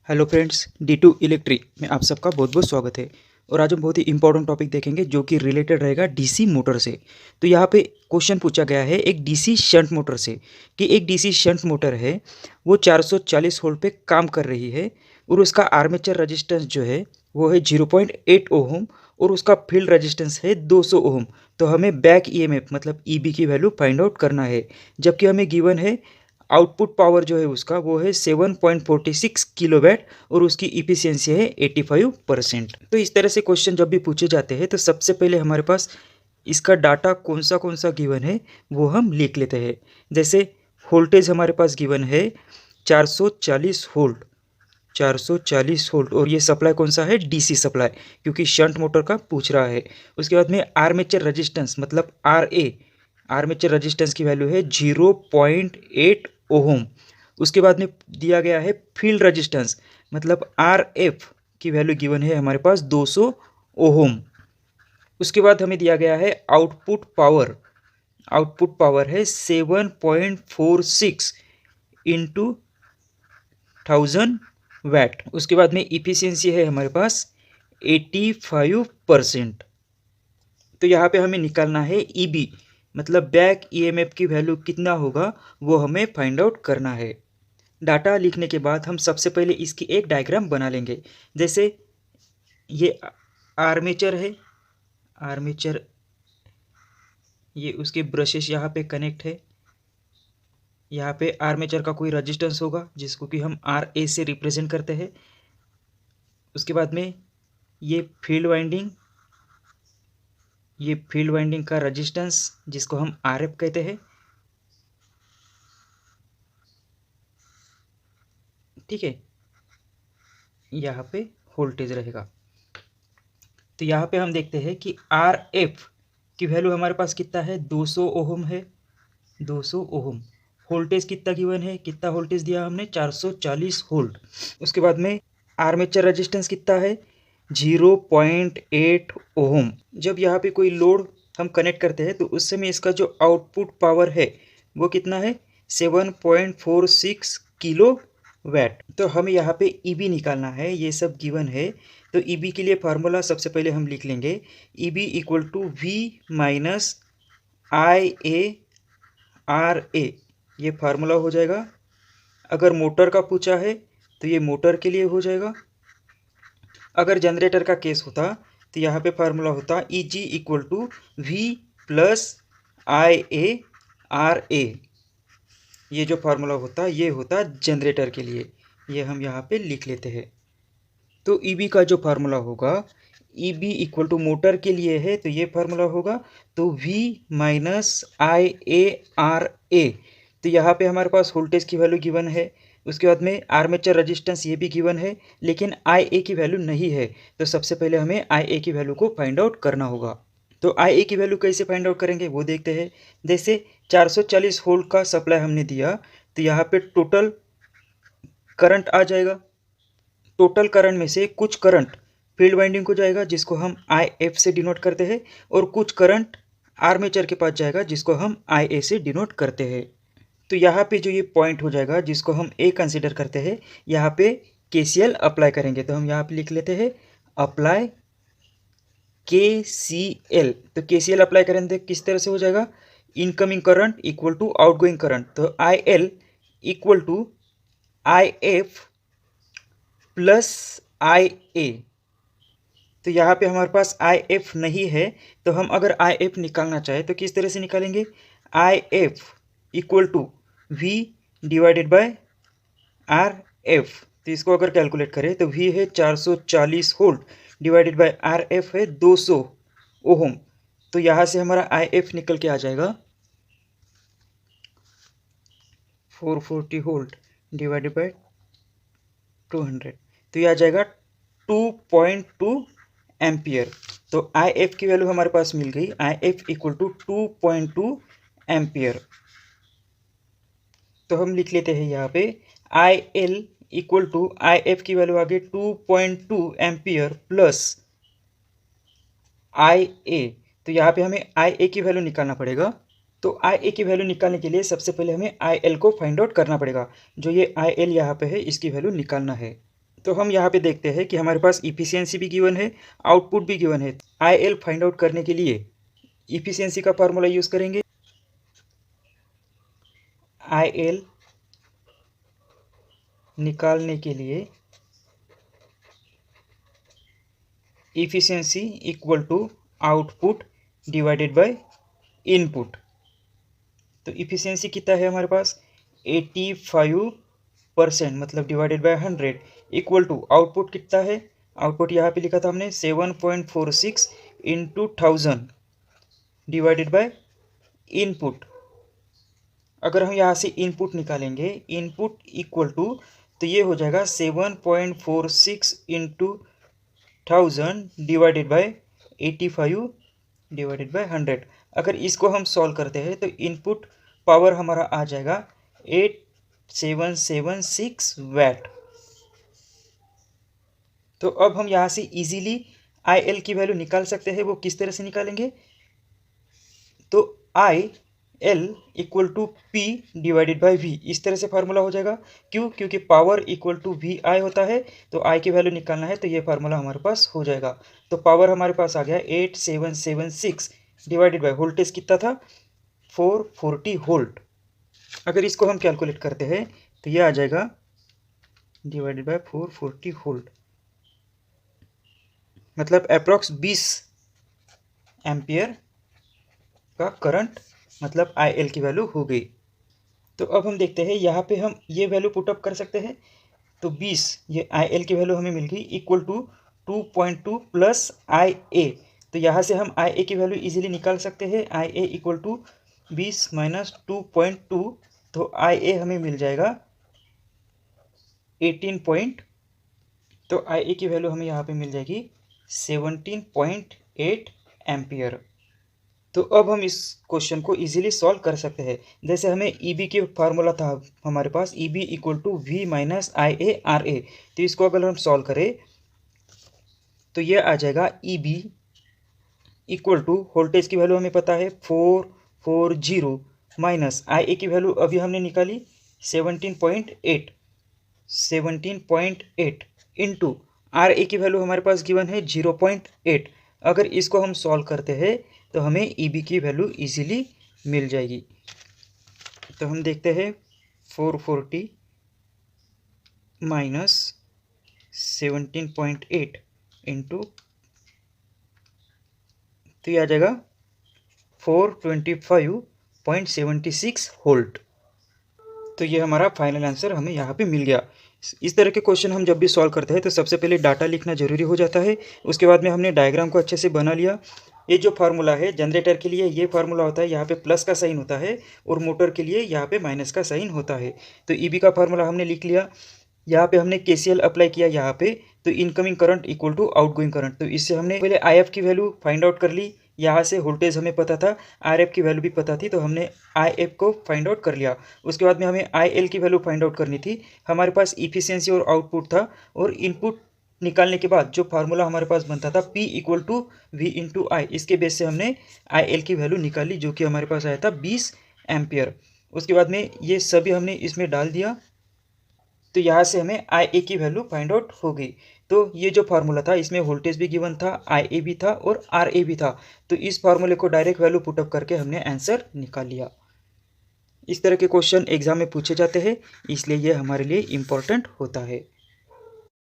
Hello friends, D2 electric में आप सबका बहुत बहुत स्वागत है। और आज हम बहुत ही इंपॉर्टेंट टॉपिक देखेंगे जो कि रिलेटेड रहेगा डीसी मोटर से। तो यहाँ पे क्वेश्चन पूछा गया है एक डीसी शंट मोटर से कि एक डीसी शंट मोटर है वो 440 वोल्ट पे काम कर रही है और उसका आर्मेचर रेजिस्टेंस जो है वो है 0.8 ओहम और उसका फील्ड रेजिस्टेंस है 200 ओहम। तो हमें बैक ईएमएफ मतलब ईबी की वैल्यू फाइंड आउट करना है, जबकि हमें गिवन है आउटपुट पावर जो है उसका वो है 7.46 किलोवाट और उसकी इफिशियंसी है 85%। तो इस तरह से क्वेश्चन जब भी पूछे जाते हैं तो सबसे पहले हमारे पास इसका डाटा कौन सा गिवन है वो हम लिख लेते हैं। जैसे वोल्टेज हमारे पास गिवन है 440 वोल्ट, 440 वोल्ट, और ये सप्लाई कौन सा है, डीसी सप्लाई, क्योंकि शंट मोटर का पूछ रहा है। उसके बाद में आर्मेचर रेजिस्टेंस मतलब आर्मेचर रेजिस्टेंस की वैल्यू है 0.8 ओहम। उसके बाद में दिया गया है फील्ड रेजिस्टेंस मतलब आरएफ की वैल्यू गिवन है हमारे पास 200 ओहम। उसके बाद हमें दिया गया है आउटपुट पावर है 7.46 इंटू 1000 वाट। उसके बाद में इफिशियंसी है हमारे पास 85%। तो यहाँ पे हमें निकालना है ईबी मतलब बैक ईएमएफ की वैल्यू कितना होगा वो हमें फाइंड आउट करना है। डाटा लिखने के बाद हम सबसे पहले इसकी एक डायग्राम बना लेंगे। जैसे ये आर्मेचर है, आर्मेचर, ये उसके ब्रशेस यहाँ पे कनेक्ट है। यहाँ पे आर्मेचर का कोई रेजिस्टेंस होगा जिसको कि हम आर ए से रिप्रेजेंट करते हैं। उसके बाद में ये फील्ड वाइंडिंग का रेजिस्टेंस जिसको हम आर एफ कहते हैं। ठीक है, यहाँ पे वोल्टेज रहेगा। तो यहाँ पे हम देखते हैं कि आर एफ की वैल्यू हमारे पास कितना है, 200 ओहम है, 200 ओहम। वोल्टेज कितना गिवन है, कितना वोल्टेज दिया हमने, 440 वोल्ट। उसके बाद में आर्मेचर रेजिस्टेंस कितना है, 0.8 ओहम। जब यहाँ पे कोई लोड हम कनेक्ट करते हैं तो उस समय इसका जो आउटपुट पावर है वो कितना है, 7.46 किलो वैट। तो हमें यहाँ पे ईबी निकालना है, ये सब गिवन है। तो ईबी के लिए फार्मूला सबसे पहले हम लिख लेंगे, EB equal to V minus I A R A, ये फार्मूला हो जाएगा। अगर मोटर का पूछा है तो ये मोटर के लिए हो जाएगा। अगर जनरेटर का केस होता तो यहाँ पे फार्मूला होता E G equal to V plus I A R A, ये जो फार्मूला होता ये होता जनरेटर के लिए, ये हम यहाँ पे लिख लेते हैं। तो ईबी का जो फार्मूला होगा, ईबी इक्वल टू मोटर के लिए है तो ये फार्मूला होगा, तो V minus I A R A. तो यहाँ पे हमारे पास वोल्टेज की वैल्यू गिवन है। उसके बाद में आर्मेचर रेजिस्टेंस ये भी गिवन है, लेकिन आई ए की वैल्यू नहीं है। तो सबसे पहले हमें आई ए की वैल्यू को फाइंड आउट करना होगा। तो आई ए की वैल्यू कैसे फाइंड आउट करेंगे वो देखते हैं। जैसे 440 वोल्ट का सप्लाई हमने दिया तो यहाँ पे टोटल करंट आ जाएगा। टोटल करंट में से कुछ करंट फील्ड वाइंडिंग को जाएगा जिसको हम आई एफ से डिनोट करते हैं, और कुछ करंट आर्मेचर के पास जाएगा जिसको हम आई ए से डिनोट करते हैं। तो यहाँ पे जो ये पॉइंट हो जाएगा जिसको हम ए कंसिडर करते हैं, यहाँ पे केसीएल अप्लाई करेंगे। तो हम यहाँ पे लिख लेते हैं अप्लाई केसीएल। तो केसीएल अप्लाई करेंगे किस तरह से हो जाएगा, incoming current equal to outgoing current, तो I L equal to I F plus I A. तो यहाँ पे हमारे पास आई एफ नहीं है, तो हम अगर आई एफ निकालना चाहे तो किस तरह से निकालेंगे, I F equal to V divided by R F. तो इसको अगर कैलकुलेट करें तो वी है 440 volt divided by R F है 200 ओहम। तो यहाँ से हमारा आई एफ निकल के आ जाएगा 440 वोल्ट डिवाइडेड बाय 200, तो ये आ जाएगा 2.2 एम्पियर। तो आई एफ की वैल्यू हमारे पास मिल गई, I F equal to 2.2 ampere. तो हम लिख लेते हैं यहाँ पे I L equal to I F की वैल्यू आ गई 2.2 एम्पियर प्लस आई ए। तो यहाँ पे हमें आई ए की वैल्यू निकालना पड़ेगा। तो आई ए की वैल्यू निकालने के लिए सबसे पहले हमें आई एल को फाइंड आउट करना पड़ेगा। जो ये आई एल यहाँ पे है इसकी वैल्यू निकालना है। तो हम यहाँ पे देखते हैं कि हमारे पास इफिशियंसी भी गिवन है, आउटपुट भी गिवन है। IL फाइंड आउट करने के लिए इफिशियंसी का फार्मूला यूज़ करेंगे। IL निकालने के लिए efficiency equal to output divided by input. तो इफिशियंसी कितना है हमारे पास 85%, मतलब divided by 100 equal to output कितना है, आउटपुट यहाँ पे लिखा था हमने 7.46 इंटू 1000 डिवाइडेड बाय इनपुट। अगर हम यहाँ से इनपुट निकालेंगे, इनपुट इक्वल टू, तो ये हो जाएगा 7.46 into 1000 divided by 85 divided by 100। अगर इसको हम सॉल्व करते हैं तो इनपुट पावर हमारा आ जाएगा 8776 वैट। तो अब हम यहाँ से इजीली IL की वैल्यू निकाल सकते हैं। वो किस तरह से निकालेंगे, तो IL equal to P divided by V, इस तरह से फार्मूला हो जाएगा। क्यों, क्योंकि पावर इक्वल टू VI होता है, तो I की वैल्यू निकालना है तो ये फार्मूला हमारे पास हो जाएगा। तो पावर हमारे पास आ गया 8776 डिवाइडेड बाई वोल्टेज कितना था 440 वोल्ट। अगर इसको हम कैलकुलेट करते हैं तो ये आ जाएगा डिवाइडेड बाय 440 वोल्ट, मतलब अप्रॉक्स 20 एम्पियर का करंट, मतलब IL की वैल्यू हो गई। तो अब हम देखते हैं यहाँ पे हम ये वैल्यू पुटअप कर सकते हैं। तो 20, ये IL की वैल्यू हमें मिल गई इक्वल टू 2.2 प्लस IA। तो यहाँ से हम IA की वैल्यू इजीली निकाल सकते हैं। IA इक्वल टू 20 माइनस 2.2, तो IA हमें मिल जाएगा 18 तो IA की वैल्यू हमें यहाँ पे मिल जाएगी 17.8 एम्पियर। तो अब हम इस क्वेश्चन को इजीली सॉल्व कर सकते हैं। जैसे हमें EB के फार्मूला था हमारे पास, EB equal to V minus IA/RA। तो इसको अगर हम सॉल्व करें तो ये आ जाएगा EB इक्वल टू, वोल्टेज की वैल्यू हमें पता है 440 माइनस IA की वैल्यू अभी हमने निकाली 17.8 इंटू RA की वैल्यू हमारे पास गिवन है 0.8। अगर इसको हम सॉल्व करते हैं तो हमें EB की वैल्यू इजीली मिल जाएगी। तो हम देखते हैं 440 माइनस 17.8 इंटू, तो ये आ जाएगा 425.76 वोल्ट। तो ये हमारा फाइनल आंसर हमें यहाँ पे मिल गया। इस तरह के क्वेश्चन हम जब भी सॉल्व करते हैं तो सबसे पहले डाटा लिखना जरूरी हो जाता है। उसके बाद में हमने डायग्राम को अच्छे से बना लिया। ये जो फार्मूला है जनरेटर के लिए, ये फार्मूला होता है, यहाँ पे प्लस का साइन होता है, और मोटर के लिए यहाँ पे माइनस का साइन होता है। तो EB का फार्मूला हमने लिख लिया। यहाँ पे हमने KCL अप्लाई किया यहाँ पे, तो incoming current equal to outgoing current. तो इससे हमने पहले IF की वैल्यू फाइंड आउट कर ली। यहाँ से वोल्टेज हमें पता था, RF की वैल्यू भी पता थी, तो हमने IF को फाइंड आउट कर लिया। उसके बाद में हमें IL की वैल्यू फाइंड आउट करनी थी। हमारे पास इफिशियंसी और आउटपुट था, और इनपुट निकालने के बाद जो फार्मूला हमारे पास बनता था P equal to V into I, इसके बेस से हमने IL की वैल्यू निकाली, जो कि हमारे पास आया था 20 एम्पियर। उसके बाद में ये सभी हमने इसमें डाल दिया, तो यहाँ से हमें IA की वैल्यू फाइंड आउट हो गई। तो ये जो फार्मूला था इसमें वोल्टेज भी गिवन था, IA भी था और RA भी था। तो इस फार्मूले को डायरेक्ट वैल्यू पुटअप करके हमने आंसर निकाल लिया। इस तरह के क्वेश्चन एग्जाम में पूछे जाते हैं, इसलिए ये हमारे लिए इम्पोर्टेंट होता है।